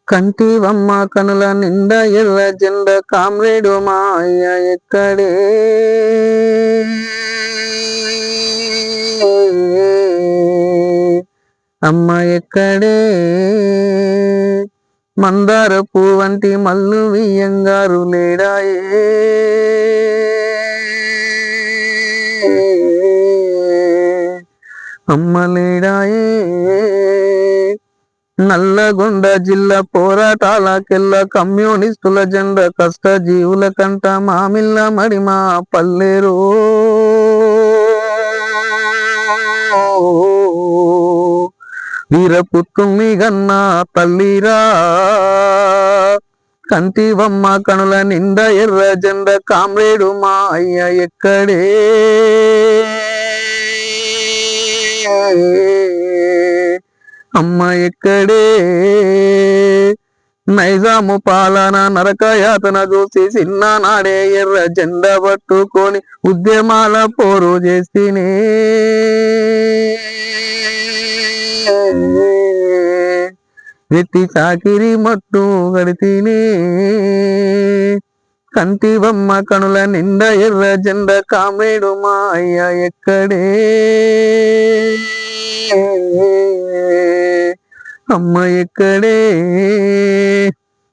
కంటివమ్మ కనుల నిండా ఎర్ర జెండ కామ్రేడు మా అయ్య ఎక్కడే అమ్మ ఎక్కడే మందార పువ్వంటి మల్లు వియ్యంగారు లేడాయే అమ్మ లేడాయే నల్లగొండ జిల్లా పోరాటాలకెల్ల కమ్యూనిస్టుల జెండా కష్ట జీవుల కంట మామిళ్ళ మడిమా పల్లెరో వీరపుత్రుని గన్న తల్లిరా కంటివమ్మ కనుల నిండా ఎర్ర జెండ కామ్రేడు మా అయ్య ఎక్కడే అమ్మ ఎక్కడే నైజాము పాలన నరక యాతన చూసి చిన్ననాడే ఎర్ర జెండ పట్టుకొని ఉద్యమాల పోరు చేసినే వెట్టి చాకిరి మట్టు గడితినే కంటివమ్మ కనుల నిండా ఎర్ర జెండ కామ్రేడు మా అయ్య ఎక్కడే అమ్మ ఎక్కడే